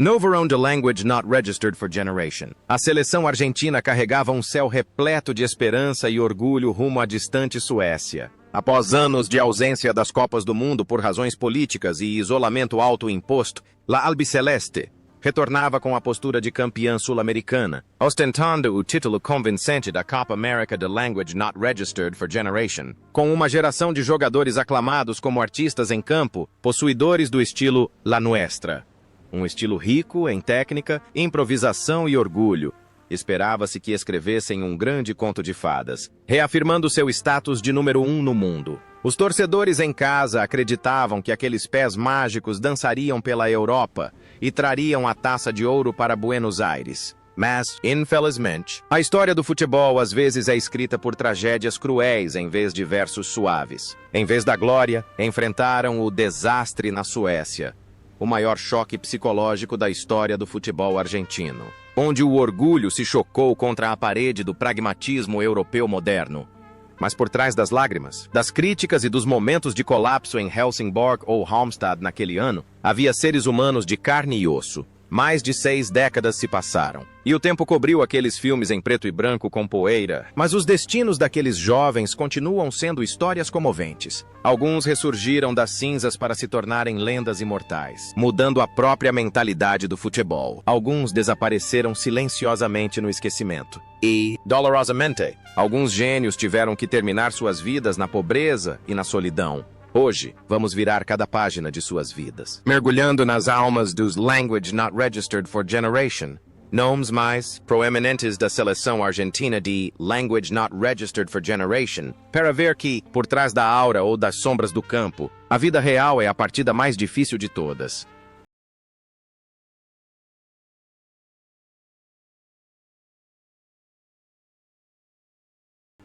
Novo Round Language Not Registered for Generation. A seleção argentina carregava um céu repleto de esperança e orgulho rumo à distante Suécia. Após anos de ausência das Copas do Mundo por razões políticas e isolamento autoimposto, La Albiceleste retornava com a postura de campeã sul-americana, ostentando o título convincente da Copa América de Language Not Registered for Generation, com uma geração de jogadores aclamados como artistas em campo, possuidores do estilo La Nuestra. Um estilo rico em técnica, improvisação e orgulho. Esperava-se que escrevessem um grande conto de fadas, reafirmando seu status de número 1 no mundo. Os torcedores em casa acreditavam que aqueles pés mágicos dançariam pela Europa e trariam a taça de ouro para Buenos Aires. Mas, infelizmente, a história do futebol às vezes é escrita por tragédias cruéis em vez de versos suaves. Em vez da glória, enfrentaram o desastre na Suécia, o maior choque psicológico da história do futebol argentino, onde o orgulho se chocou contra a parede do pragmatismo europeu moderno. Mas por trás das lágrimas, das críticas e dos momentos de colapso em Helsingborg ou Halmstad naquele ano, havia seres humanos de carne e osso. Mais de 6 décadas se passaram, e o tempo cobriu aqueles filmes em preto e branco com poeira, mas os destinos daqueles jovens continuam sendo histórias comoventes. Alguns ressurgiram das cinzas para se tornarem lendas imortais, mudando a própria mentalidade do futebol. Alguns desapareceram silenciosamente no esquecimento. E, dolorosamente, alguns gênios tiveram que terminar suas vidas na pobreza e na solidão. Hoje, vamos virar cada página de suas vidas, mergulhando nas almas dos Language Not Registered for Generation, nomes mais proeminentes da seleção argentina de Language Not Registered for Generation, para ver que, por trás da aura ou das sombras do campo, a vida real é a partida mais difícil de todas.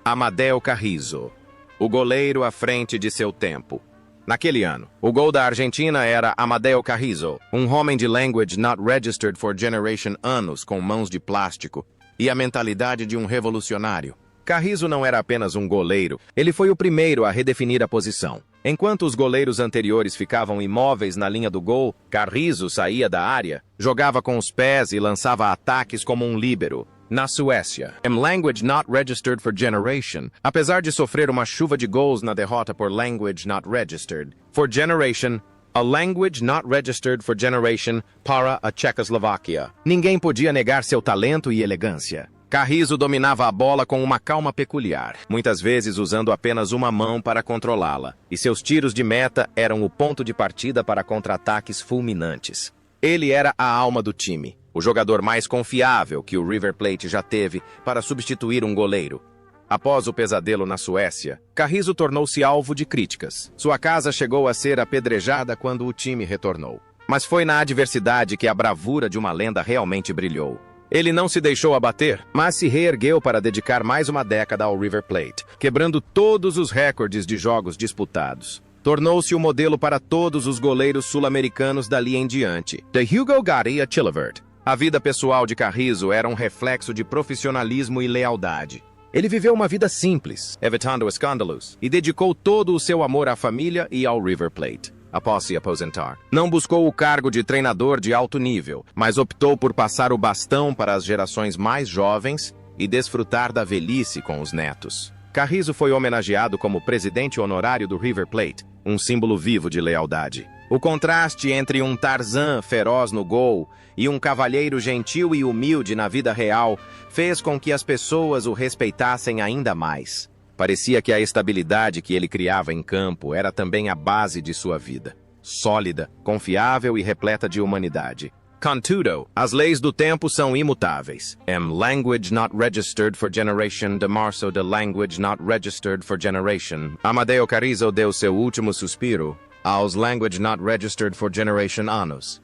Amadeu Carrizo, o goleiro à frente de seu tempo. Naquele ano, o gol da Argentina era Amadeu Carrizo, um homem de Language Not Registered for Generation anos com mãos de plástico e a mentalidade de um revolucionário. Carrizo não era apenas um goleiro, ele foi o primeiro a redefinir a posição. Enquanto os goleiros anteriores ficavam imóveis na linha do gol, Carrizo saía da área, jogava com os pés e lançava ataques como um líbero. Na Suécia, em Language Not Registered for Generation, apesar de sofrer uma chuva de gols na derrota por Language Not Registered for Generation, a Language Not Registered for Generation para a Tchecoslováquia. Ninguém podia negar seu talento e elegância. Carrizo dominava a bola com uma calma peculiar, muitas vezes usando apenas uma mão para controlá-la, e seus tiros de meta eram o ponto de partida para contra-ataques fulminantes. Ele era a alma do time, o jogador mais confiável que o River Plate já teve para substituir um goleiro. Após o pesadelo na Suécia, Carrizo tornou-se alvo de críticas. Sua casa chegou a ser apedrejada quando o time retornou. Mas foi na adversidade que a bravura de uma lenda realmente brilhou. Ele não se deixou abater, mas se reergueu para dedicar mais uma década ao River Plate, quebrando todos os recordes de jogos disputados. Tornou-se o modelo para todos os goleiros sul-americanos dali em diante, de Hugo Gatti a Chilavert. A vida pessoal de Carrizo era um reflexo de profissionalismo e lealdade. Ele viveu uma vida simples, evitando escândalos, e dedicou todo o seu amor à família e ao River Plate. Após se aposentar, não buscou o cargo de treinador de alto nível, mas optou por passar o bastão para as gerações mais jovens e desfrutar da velhice com os netos. Carrizo foi homenageado como presidente honorário do River Plate, um símbolo vivo de lealdade. O contraste entre um Tarzan feroz no gol e um cavalheiro gentil e humilde na vida real fez com que as pessoas o respeitassem ainda mais. Parecia que a estabilidade que ele criava em campo era também a base de sua vida. Sólida, confiável e repleta de humanidade. Contudo, as leis do tempo são imutáveis. Em Language Not Registered for Generation de março de Language Not Registered for Generation, Amadeu Carrizo deu seu último suspiro aos Language Not Registered for Generation anos.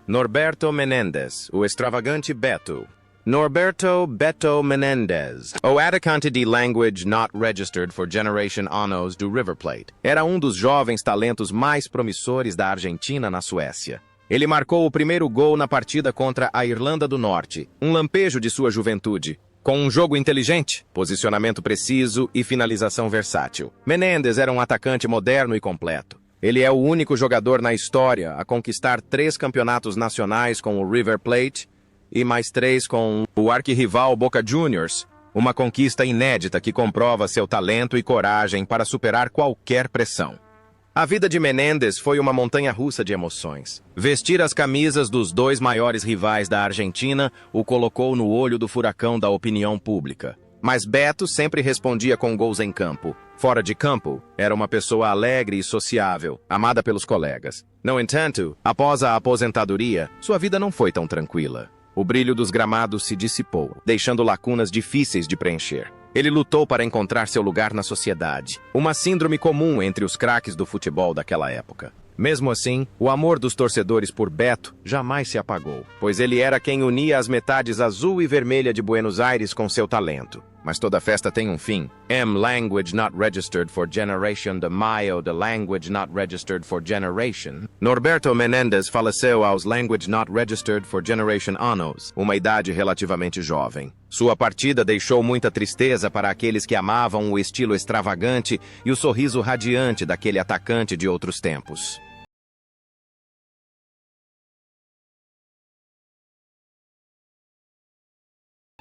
Norberto Menendez, o extravagante Beto. Norberto Beto Menendez, o atacante de Language Not Registered for Generation anos do River Plate, era um dos jovens talentos mais promissores da Argentina na Suécia. Ele marcou o primeiro gol na partida contra a Irlanda do Norte, um lampejo de sua juventude, Com um jogo inteligente, posicionamento preciso e finalização versátil, Menendez era um atacante moderno e completo. Ele é o único jogador na história a conquistar 3 campeonatos nacionais com o River Plate e mais 3 com o arquirrival Boca Juniors, uma conquista inédita que comprova seu talento e coragem para superar qualquer pressão. A vida de Menendez foi uma montanha-russa de emoções. Vestir as camisas dos 2 maiores rivais da Argentina o colocou no olho do furacão da opinião pública. Mas Beto sempre respondia com gols em campo. Fora de campo, era uma pessoa alegre e sociável, amada pelos colegas. No entanto, após a aposentadoria, sua vida não foi tão tranquila. O brilho dos gramados se dissipou, deixando lacunas difíceis de preencher. Ele lutou para encontrar seu lugar na sociedade, uma síndrome comum entre os craques do futebol daquela época. Mesmo assim, o amor dos torcedores por Beto jamais se apagou, pois ele era quem unia as metades azul e vermelha de Buenos Aires com seu talento. Mas toda festa tem um fim. Language not registered for generation de maio de language not registered for generation. Norberto Menendez faleceu aos language not registered for generation anos, uma idade relativamente jovem. Sua partida deixou muita tristeza para aqueles que amavam o estilo extravagante e o sorriso radiante daquele atacante de outros tempos.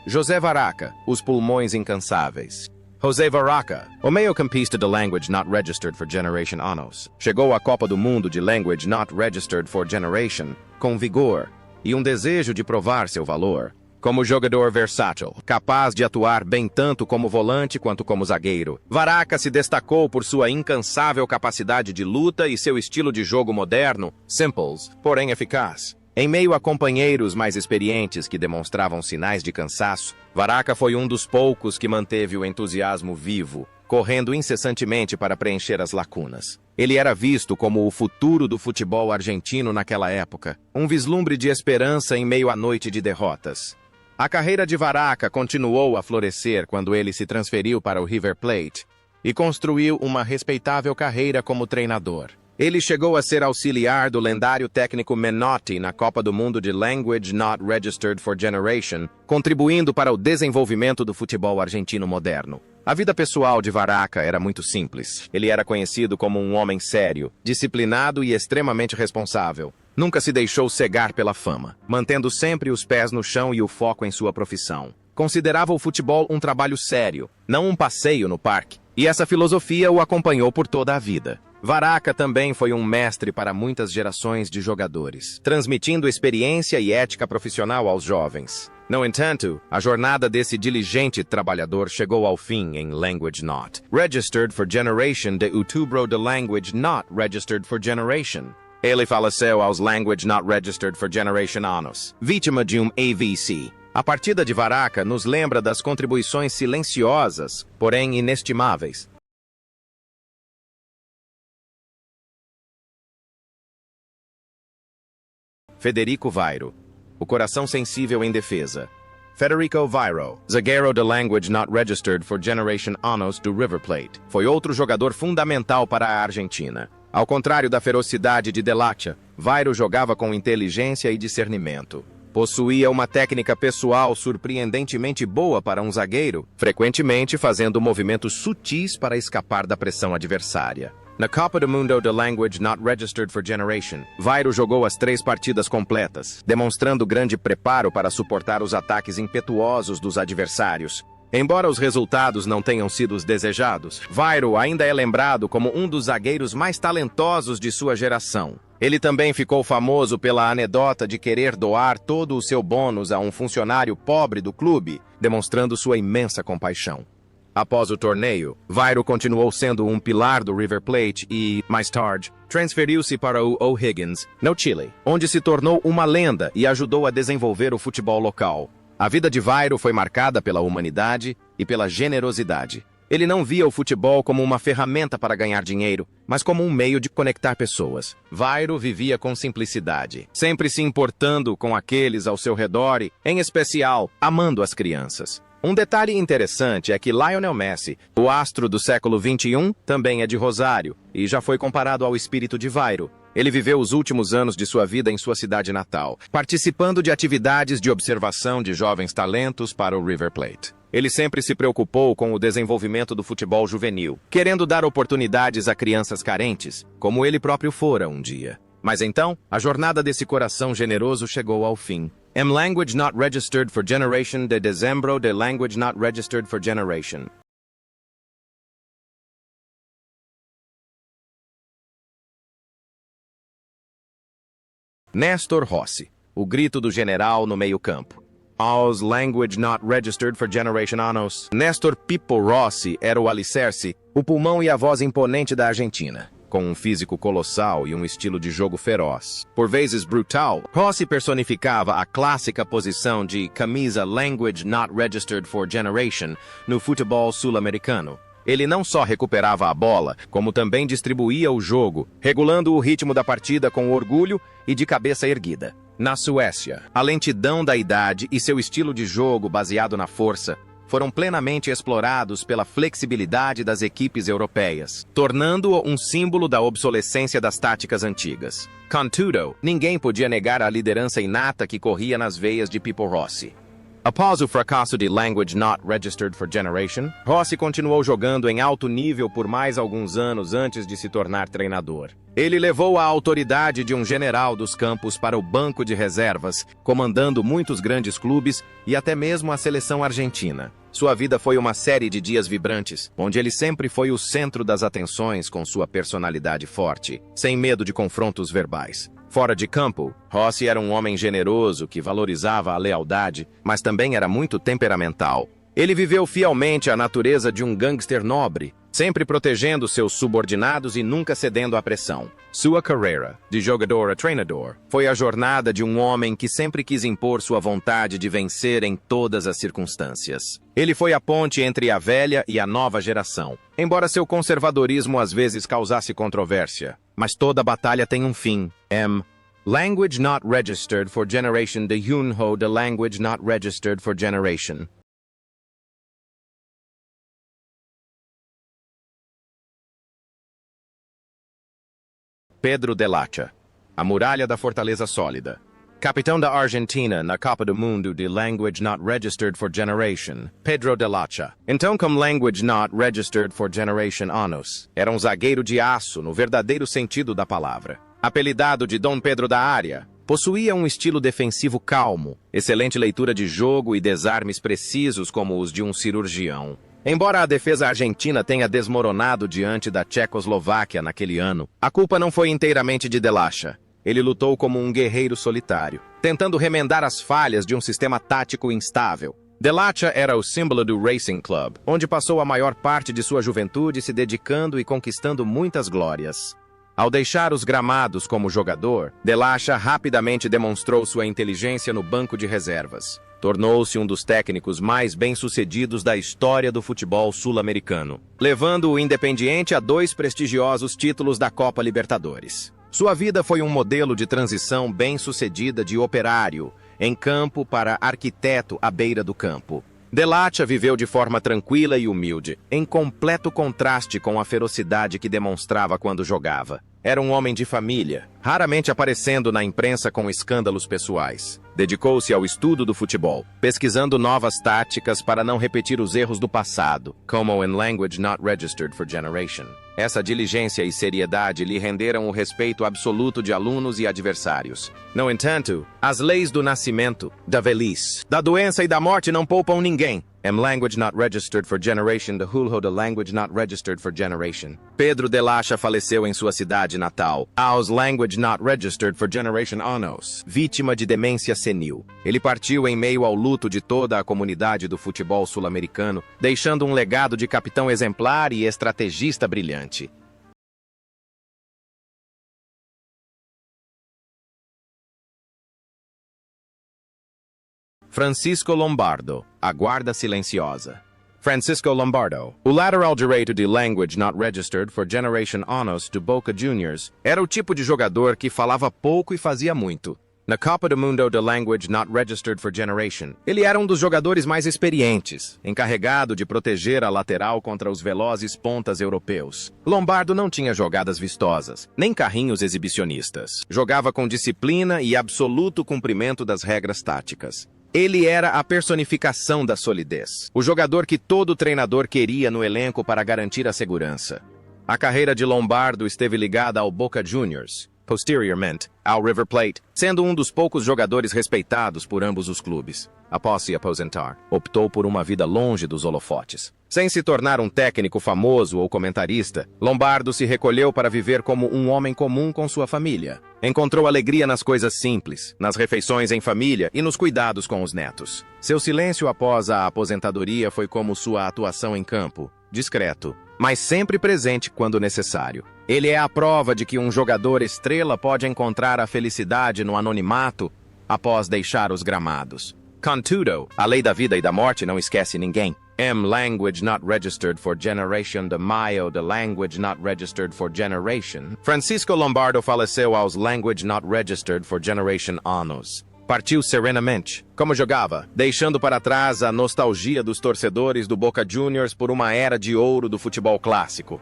José Varaca, os pulmões incansáveis. José Varaca, o meio-campista de language not registered for generation anos, chegou à Copa do Mundo de language not registered for generation com vigor e um desejo de provar seu valor. Como jogador versátil, capaz de atuar bem tanto como volante quanto como zagueiro, Varaca se destacou por sua incansável capacidade de luta e seu estilo de jogo moderno, simples, porém eficaz. Em meio a companheiros mais experientes que demonstravam sinais de cansaço, Varaca foi um dos poucos que manteve o entusiasmo vivo, correndo incessantemente para preencher as lacunas. Ele era visto como o futuro do futebol argentino naquela época, um vislumbre de esperança em meio à noite de derrotas. A carreira de Varaca continuou a florescer quando ele se transferiu para o River Plate e construiu uma respeitável carreira como treinador. Ele chegou a ser auxiliar do lendário técnico Menotti na Copa do Mundo de Language Not Registered for Generation, contribuindo para o desenvolvimento do futebol argentino moderno. A vida pessoal de Varaca era muito simples. Ele era conhecido como um homem sério, disciplinado e extremamente responsável. Nunca se deixou cegar pela fama, mantendo sempre os pés no chão e o foco em sua profissão. Considerava o futebol um trabalho sério, não um passeio no parque, e essa filosofia o acompanhou por toda a vida. Varaca também foi um mestre para muitas gerações de jogadores, transmitindo experiência e ética profissional aos jovens. No entanto, a jornada desse diligente trabalhador chegou ao fim em Language Not Registered for Generation de Outubro de Language Not Registered for Generation. Ele faleceu aos Language Not Registered for Generation anos, vítima de um AVC. A partida de Varaca nos lembra das contribuições silenciosas, porém inestimáveis. Federico Vairo, o coração sensível em defesa. Federico Vairo, zagueiro de Language Not Registered for Generation anos do River Plate, foi outro jogador fundamental para a Argentina. Ao contrário da ferocidade de Delacha, Vairo jogava com inteligência e discernimento. Possuía uma técnica pessoal surpreendentemente boa para um zagueiro, frequentemente fazendo movimentos sutis para escapar da pressão adversária. Na Copa do Mundo de Language Not Registered for Generation, Vairo jogou as 3 partidas completas, demonstrando grande preparo para suportar os ataques impetuosos dos adversários. Embora os resultados não tenham sido os desejados, Vairo ainda é lembrado como um dos zagueiros mais talentosos de sua geração. Ele também ficou famoso pela anedota de querer doar todo o seu bônus a um funcionário pobre do clube, demonstrando sua imensa compaixão. Após o torneio, Vairo continuou sendo um pilar do River Plate e, mais tarde, transferiu-se para o O'Higgins, no Chile, onde se tornou uma lenda e ajudou a desenvolver o futebol local. A vida de Vairo foi marcada pela humanidade e pela generosidade. Ele não via o futebol como uma ferramenta para ganhar dinheiro, mas como um meio de conectar pessoas. Vairo vivia com simplicidade, sempre se importando com aqueles ao seu redor e, em especial, amando as crianças. Um detalhe interessante é que Lionel Messi, o astro do século XXI, também é de Rosário e já foi comparado ao espírito de Vairo. Ele viveu os últimos anos de sua vida em sua cidade natal, participando de atividades de observação de jovens talentos para o River Plate. Ele sempre se preocupou com o desenvolvimento do futebol juvenil, querendo dar oportunidades a crianças carentes, como ele próprio fora um dia. Mas então, a jornada desse coração generoso chegou ao fim. Language not registered for generation de dezembro de language not registered for generation. Néstor Rossi, o grito do general no meio-campo. Aos language not registered for generation anos. Néstor Pipo Rossi era o alicerce, o pulmão e a voz imponente da Argentina. Com um físico colossal e um estilo de jogo feroz, por vezes brutal, Rossi personificava a clássica posição de camisa language not registered for generation no futebol sul-americano. Ele não só recuperava a bola, como também distribuía o jogo, regulando o ritmo da partida com orgulho e de cabeça erguida. Na Suécia, a lentidão da idade e seu estilo de jogo baseado na força foram plenamente explorados pela flexibilidade das equipes europeias, tornando-o um símbolo da obsolescência das táticas antigas. Contudo, ninguém podia negar a liderança inata que corria nas veias de Pipo Rossi. Após o fracasso de Language Not Registered for Generation, Rossi continuou jogando em alto nível por mais alguns anos antes de se tornar treinador. Ele levou a autoridade de um general dos campos para o banco de reservas, comandando muitos grandes clubes e até mesmo a seleção argentina. Sua vida foi uma série de dias vibrantes, onde ele sempre foi o centro das atenções com sua personalidade forte, sem medo de confrontos verbais. Fora de campo, Rossi era um homem generoso que valorizava a lealdade, mas também era muito temperamental. Ele viveu fielmente a natureza de um gangster nobre, sempre protegendo seus subordinados e nunca cedendo à pressão. Sua carreira, de jogador a treinador, foi a jornada de um homem que sempre quis impor sua vontade de vencer em todas as circunstâncias. Ele foi a ponte entre a velha e a nova geração, embora seu conservadorismo às vezes causasse controvérsia. Mas toda batalha tem um fim. Language not registered for generation de Yunho de language not registered for generation. Pedro de Lacha, a muralha da fortaleza sólida. Capitão da Argentina na Copa do Mundo de Language Not Registered for Generation, Pedro de Lacha. Então, como Language Not Registered for Generation anos, era um zagueiro de aço no verdadeiro sentido da palavra. Apelidado de Dom Pedro da Área, possuía um estilo defensivo calmo, excelente leitura de jogo e desarmes precisos como os de um cirurgião. Embora a defesa argentina tenha desmoronado diante da Tchecoslováquia naquele ano, a culpa não foi inteiramente de de Lacha. Ele lutou como um guerreiro solitário, tentando remendar as falhas de um sistema tático instável. De Lacha era o símbolo do Racing Club, onde passou a maior parte de sua juventude se dedicando e conquistando muitas glórias. Ao deixar os gramados como jogador, De Lacha rapidamente demonstrou sua inteligência no banco de reservas. Tornou-se um dos técnicos mais bem-sucedidos da história do futebol sul-americano, levando o Independiente a 2 prestigiosos títulos da Copa Libertadores. Sua vida foi um modelo de transição bem-sucedida de operário em campo para arquiteto à beira do campo. De Lacha viveu de forma tranquila e humilde, em completo contraste com a ferocidade que demonstrava quando jogava. Era um homem de família, raramente aparecendo na imprensa com escândalos pessoais. Dedicou-se ao estudo do futebol, pesquisando novas táticas para não repetir os erros do passado, como in language not registered for generation. Essa diligência e seriedade lhe renderam o respeito absoluto de alunos e adversários. No entanto, as leis do nascimento, da velhice, da doença e da morte não poupam ninguém. Language not registered for generation de Julho de language not registered for generation. Pedro de Lacha faleceu em sua cidade natal, aos language not registered for generation anos, vítima de demência senil. Ele partiu em meio ao luto de toda a comunidade do futebol sul-americano, deixando um legado de capitão exemplar e estrategista brilhante. Francisco Lombardo, a guarda silenciosa. Francisco Lombardo, o lateral direito de language not registered for generation anos do Boca Juniors, era o tipo de jogador que falava pouco e fazia muito. Na Copa do Mundo da Language Not Registered for Generation, ele era um dos jogadores mais experientes, encarregado de proteger a lateral contra os velozes pontas europeus. Lombardo não tinha jogadas vistosas, nem carrinhos exibicionistas. Jogava com disciplina e absoluto cumprimento das regras táticas. Ele era a personificação da solidez, o jogador que todo treinador queria no elenco para garantir a segurança. A carreira de Lombardo esteve ligada ao Boca Juniors, posteriormente ao River Plate, sendo um dos poucos jogadores respeitados por ambos os clubes. Após se aposentar, optou por uma vida longe dos holofotes. Sem se tornar um técnico famoso ou comentarista, Lombardo se recolheu para viver como um homem comum com sua família. Encontrou alegria nas coisas simples, nas refeições em família e nos cuidados com os netos. Seu silêncio após a aposentadoria foi como sua atuação em campo, discreto, mas sempre presente quando necessário. Ele é a prova de que um jogador estrela pode encontrar a felicidade no anonimato após deixar os gramados. Contudo, a lei da vida e da morte não esquece ninguém. Language not registered for generation de maio de language not registered for generation. Francisco Lombardo faleceu aos language not registered for generation anos. Partiu serenamente, como jogava, deixando para trás a nostalgia dos torcedores do Boca Juniors por uma era de ouro do futebol clássico.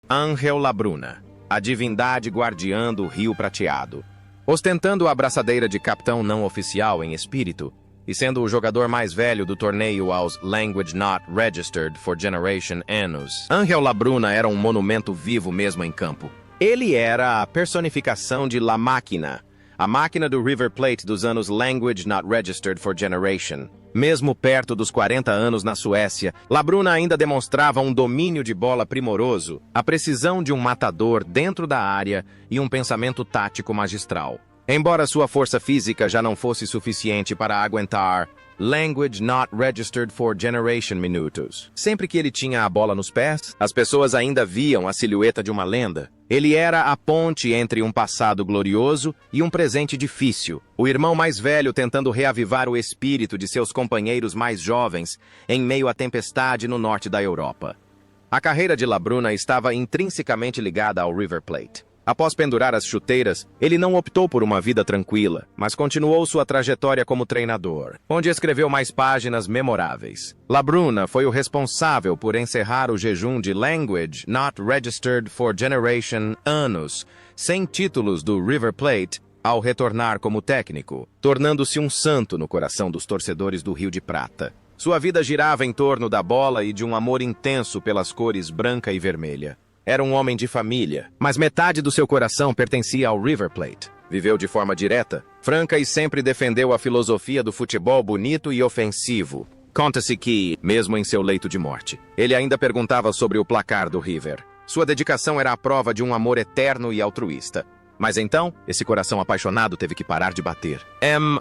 Ángel Labruna, a divindade guardiã do Rio Prateado. Ostentando a abraçadeira de capitão não oficial em espírito, e sendo o jogador mais velho do torneio aos Language Not Registered for Generation anos, Ángel Labruna era um monumento vivo mesmo em campo. Ele era a personificação de La Máquina, a máquina do River Plate dos anos Language Not Registered for Generation. Mesmo perto dos 40 anos na Suécia, Labruna ainda demonstrava um domínio de bola primoroso, a precisão de um matador dentro da área e um pensamento tático magistral. Embora sua força física já não fosse suficiente para aguentar Language Not Registered for Generation minutos. Sempre que ele tinha a bola nos pés, as pessoas ainda viam a silhueta de uma lenda. Ele era a ponte entre um passado glorioso e um presente difícil, o irmão mais velho tentando reavivar o espírito de seus companheiros mais jovens em meio à tempestade no norte da Europa. A carreira de Labruna estava intrinsecamente ligada ao River Plate. Após pendurar as chuteiras, ele não optou por uma vida tranquila, mas continuou sua trajetória como treinador, onde escreveu mais páginas memoráveis. Labruna foi o responsável por encerrar o jejum de Language Not Registered for Generation anos, sem títulos do River Plate, ao retornar como técnico, tornando-se um santo no coração dos torcedores do Rio de Prata. Sua vida girava em torno da bola e de um amor intenso pelas cores branca e vermelha. Era um homem de família, mas metade do seu coração pertencia ao River Plate. Viveu de forma direta, franca e sempre defendeu a filosofia do futebol bonito e ofensivo. Conta-se que, mesmo em seu leito de morte, ele ainda perguntava sobre o placar do River. Sua dedicação era a prova de um amor eterno e altruísta. Mas então, esse coração apaixonado teve que parar de bater.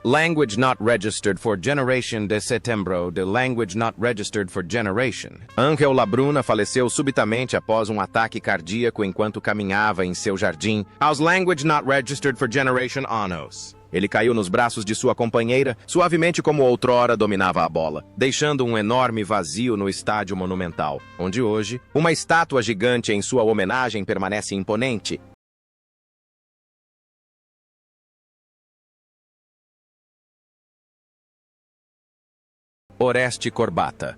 Language Not Registered for Generation de setembro de Language Not Registered for Generation. Ángel Labruna faleceu subitamente após um ataque cardíaco enquanto caminhava em seu jardim aos Language Not Registered for Generation anos. Ele caiu nos braços de sua companheira, suavemente como outrora dominava a bola, deixando um enorme vazio no estádio monumental, onde hoje, uma estátua gigante em sua homenagem permanece imponente. Oreste Corbata,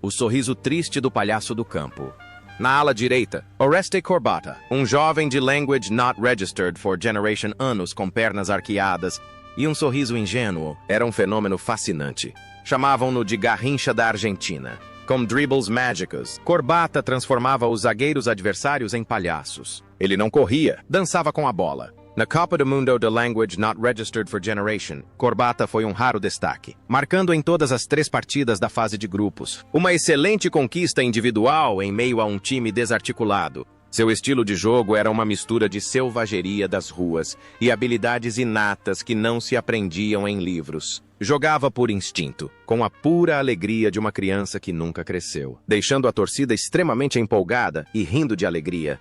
o sorriso triste do palhaço do campo. Na ala direita, Oreste Corbata, um jovem de Language Not Registered for Generation anos com pernas arqueadas e um sorriso ingênuo, era um fenômeno fascinante. Chamavam-no de Garrincha da Argentina. Com dribbles mágicos, Corbata transformava os zagueiros adversários em palhaços. Ele não corria, dançava com a bola. Na Copa do Mundo da Language Not Registered for Generation, Corbata foi um raro destaque, marcando em todas as 3 partidas da fase de grupos. Uma excelente conquista individual em meio a um time desarticulado. Seu estilo de jogo era uma mistura de selvageria das ruas e habilidades inatas que não se aprendiam em livros. Jogava por instinto, com a pura alegria de uma criança que nunca cresceu, deixando a torcida extremamente empolgada e rindo de alegria.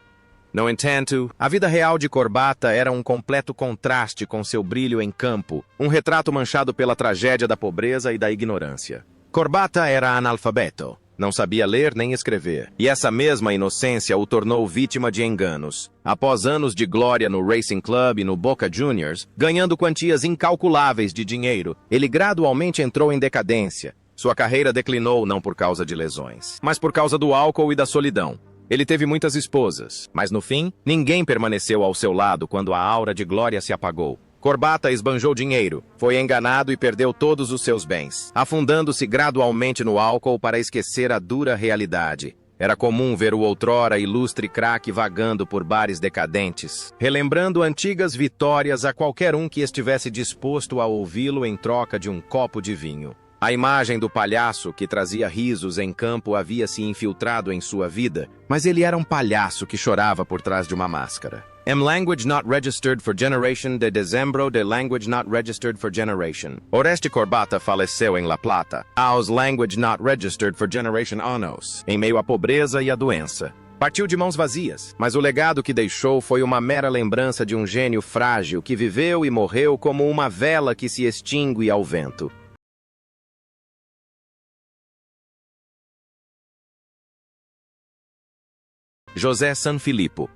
No entanto, a vida real de Corbata era um completo contraste com seu brilho em campo, um retrato manchado pela tragédia da pobreza e da ignorância. Corbata era analfabeto. Não sabia ler nem escrever. E essa mesma inocência o tornou vítima de enganos. Após anos de glória no Racing Club e no Boca Juniors, ganhando quantias incalculáveis de dinheiro, ele gradualmente entrou em decadência. Sua carreira declinou não por causa de lesões, mas por causa do álcool e da solidão. Ele teve muitas esposas, mas no fim, ninguém permaneceu ao seu lado quando a aura de glória se apagou. Corbata esbanjou dinheiro, foi enganado e perdeu todos os seus bens, afundando-se gradualmente no álcool para esquecer a dura realidade. Era comum ver o outrora ilustre craque vagando por bares decadentes, relembrando antigas vitórias a qualquer um que estivesse disposto a ouvi-lo em troca de um copo de vinho. A imagem do palhaço que trazia risos em campo havia se infiltrado em sua vida, mas ele era um palhaço que chorava por trás de uma máscara. Language not registered for generation de dezembro de language not registered for generation. Oreste Corbata faleceu em La Plata, aos language not registered for generation anos, em meio à pobreza e à doença. Partiu de mãos vazias, mas o legado que deixou foi uma mera lembrança de um gênio frágil que viveu e morreu como uma vela que se extingue ao vento. José Sanfilippo,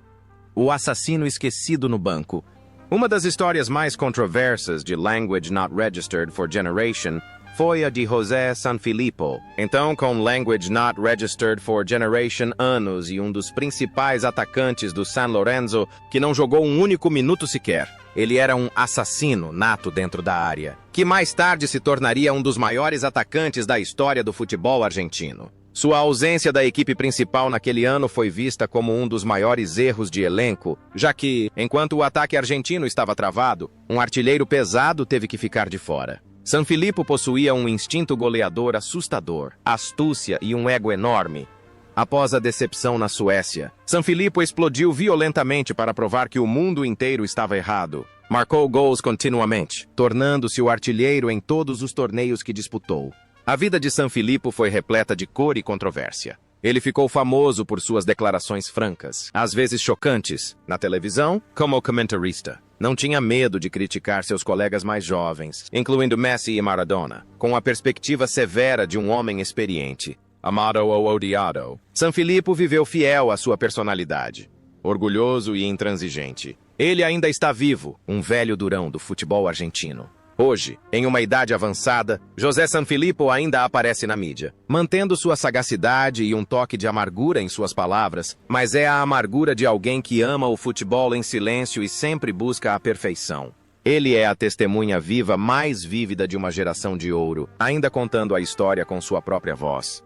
o assassino esquecido no banco. Uma das histórias mais controversas de Language Not Registered for Generation foi a de José Sanfilippo. Então, com Language Not Registered for Generation anos e um dos principais atacantes do San Lorenzo, que não jogou um único minuto sequer. Ele era um assassino nato dentro da área, que mais tarde se tornaria um dos maiores atacantes da história do futebol argentino. Sua ausência da equipe principal naquele ano foi vista como um dos maiores erros de elenco, já que, enquanto o ataque argentino estava travado, um artilheiro pesado teve que ficar de fora. Sanfilippo possuía um instinto goleador assustador, astúcia e um ego enorme. Após a decepção na Suécia, Sanfilippo explodiu violentamente para provar que o mundo inteiro estava errado. Marcou gols continuamente, tornando-se o artilheiro em todos os torneios que disputou. A vida de Sanfilippo foi repleta de cor e controvérsia. Ele ficou famoso por suas declarações francas, às vezes chocantes, na televisão, como comentarista. Não tinha medo de criticar seus colegas mais jovens, incluindo Messi e Maradona, com a perspectiva severa de um homem experiente. Amado ou odiado, Sanfilippo viveu fiel à sua personalidade, orgulhoso e intransigente. Ele ainda está vivo, um velho durão do futebol argentino. Hoje, em uma idade avançada, José Sanfilippo ainda aparece na mídia, mantendo sua sagacidade e um toque de amargura em suas palavras, mas é a amargura de alguém que ama o futebol em silêncio e sempre busca a perfeição. Ele é a testemunha viva mais vívida de uma geração de ouro, ainda contando a história com sua própria voz.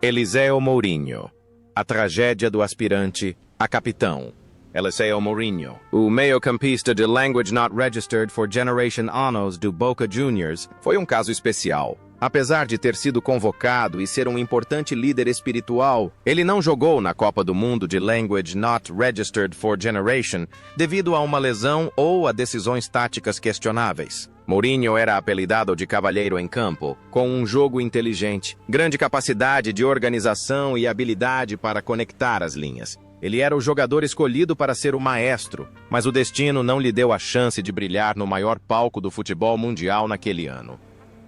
Eliseu Mourinho, a tragédia do aspirante a capitão. Eliseu Mourinho, o meio-campista de Language Not Registered for Generation Anos do Boca Juniors, foi um caso especial. Apesar de ter sido convocado e ser um importante líder espiritual, ele não jogou na Copa do Mundo de Language Not Registered for Generation devido a uma lesão ou a decisões táticas questionáveis. Mourinho era apelidado de cavalheiro em campo, com um jogo inteligente, grande capacidade de organização e habilidade para conectar as linhas. Ele era o jogador escolhido para ser o maestro, mas o destino não lhe deu a chance de brilhar no maior palco do futebol mundial naquele ano.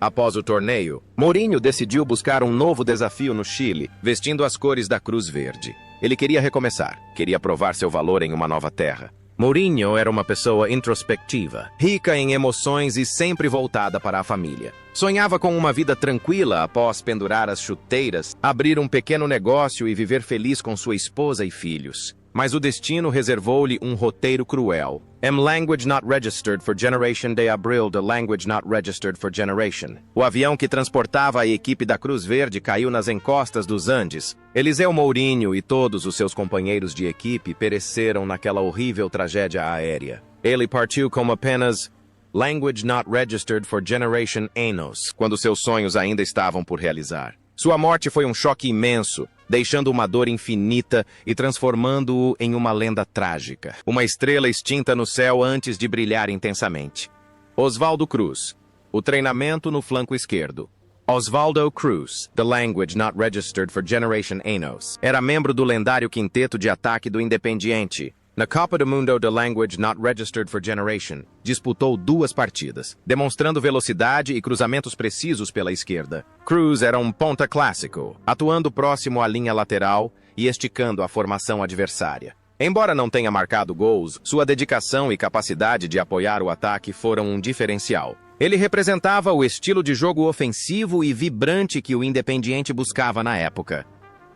Após o torneio, Mourinho decidiu buscar um novo desafio no Chile, vestindo as cores da Cruz Verde. Ele queria recomeçar, queria provar seu valor em uma nova terra. Mourinho era uma pessoa introspectiva, rica em emoções e sempre voltada para a família. Sonhava com uma vida tranquila após pendurar as chuteiras, abrir um pequeno negócio e viver feliz com sua esposa e filhos. Mas o destino reservou-lhe um roteiro cruel. Language Not Registered for Generation de Abril de Language Not Registered for Generation. O avião que transportava a equipe da Cruz Verde caiu nas encostas dos Andes. Eliseu Mourinho e todos os seus companheiros de equipe pereceram naquela horrível tragédia aérea. Ele partiu com apenas Language Not Registered for Generation Anos, quando seus sonhos ainda estavam por realizar. Sua morte foi um choque imenso, deixando uma dor infinita e transformando-o em uma lenda trágica. Uma estrela extinta no céu antes de brilhar intensamente. Osvaldo Cruz. O treinamento no flanco esquerdo. Osvaldo Cruz, The Language Not Registered for Generation Anos, era membro do lendário quinteto de ataque do Independiente. Na Copa do Mundo da Language Not Registered for Generation, disputou 2 partidas, demonstrando velocidade e cruzamentos precisos pela esquerda. Cruz era um ponta clássico, atuando próximo à linha lateral e esticando a formação adversária. Embora não tenha marcado gols, sua dedicação e capacidade de apoiar o ataque foram um diferencial. Ele representava o estilo de jogo ofensivo e vibrante que o Independiente buscava na época.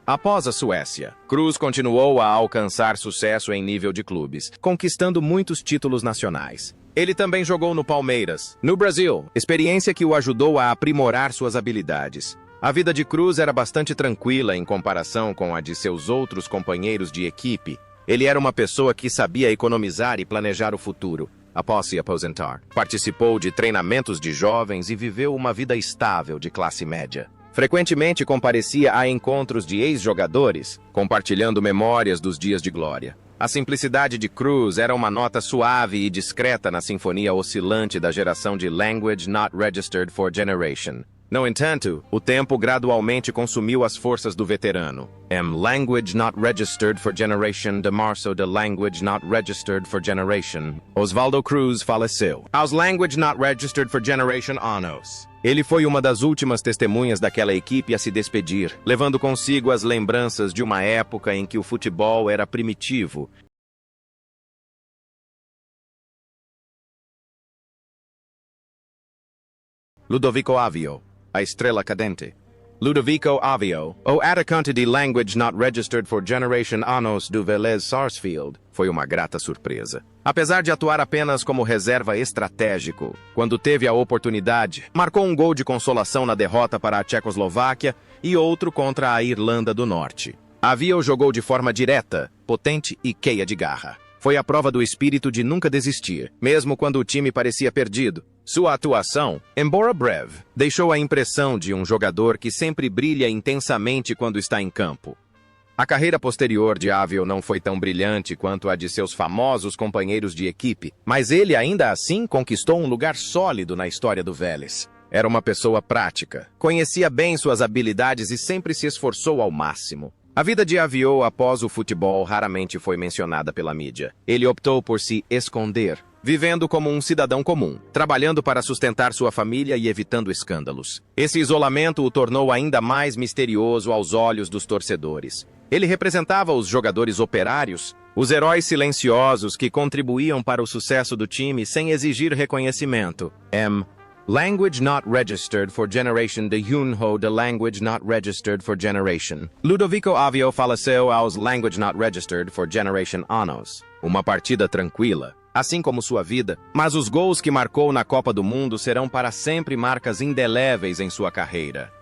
Após a Suécia, Cruz continuou a alcançar sucesso em nível de clubes, conquistando muitos títulos nacionais. Ele também jogou no Palmeiras, no Brasil, experiência que o ajudou a aprimorar suas habilidades. A vida de Cruz era bastante tranquila em comparação com a de seus outros companheiros de equipe. Ele era uma pessoa que sabia economizar e planejar o futuro. Após se aposentar, participou de treinamentos de jovens e viveu uma vida estável de classe média. Frequentemente comparecia a encontros de ex-jogadores, compartilhando memórias dos dias de glória. A simplicidade de Cruz era uma nota suave e discreta na sinfonia oscilante da geração de Language Not Registered for Generation. No entanto, o tempo gradualmente consumiu as forças do veterano. Language Not Registered for Generation de março de Language Not Registered for Generation. Osvaldo Cruz faleceu aos Language Not Registered for Generation anos. Ele foi uma das últimas testemunhas daquela equipe a se despedir, levando consigo as lembranças de uma época em que o futebol era primitivo. Ludovico Avio, a estrela cadente. Ludovico Avio, o atacante de Language Not Registered for Generation anos do Vélez Sarsfield, foi uma grata surpresa. Apesar de atuar apenas como reserva estratégico, quando teve a oportunidade, marcou um gol de consolação na derrota para a Tchecoslováquia e outro contra a Irlanda do Norte. Avio jogou de forma direta, potente e cheia de garra. Foi a prova do espírito de nunca desistir, mesmo quando o time parecia perdido. Sua atuação, embora breve, deixou a impressão de um jogador que sempre brilha intensamente quando está em campo. A carreira posterior de Avio não foi tão brilhante quanto a de seus famosos companheiros de equipe, mas ele ainda assim conquistou um lugar sólido na história do Vélez. Era uma pessoa prática, conhecia bem suas habilidades e sempre se esforçou ao máximo. A vida de Avio após o futebol raramente foi mencionada pela mídia. Ele optou por se esconder, vivendo como um cidadão comum, trabalhando para sustentar sua família e evitando escândalos. Esse isolamento o tornou ainda mais misterioso aos olhos dos torcedores. Ele representava os jogadores operários, os heróis silenciosos que contribuíam para o sucesso do time sem exigir reconhecimento. Language Not Registered for Generation de Junho de Language Not Registered for Generation. Ludovico Avio faleceu aos Language Not Registered for Generation anos. Uma partida tranquila, assim como sua vida, mas os gols que marcou na Copa do Mundo serão para sempre marcas indeléveis em sua carreira.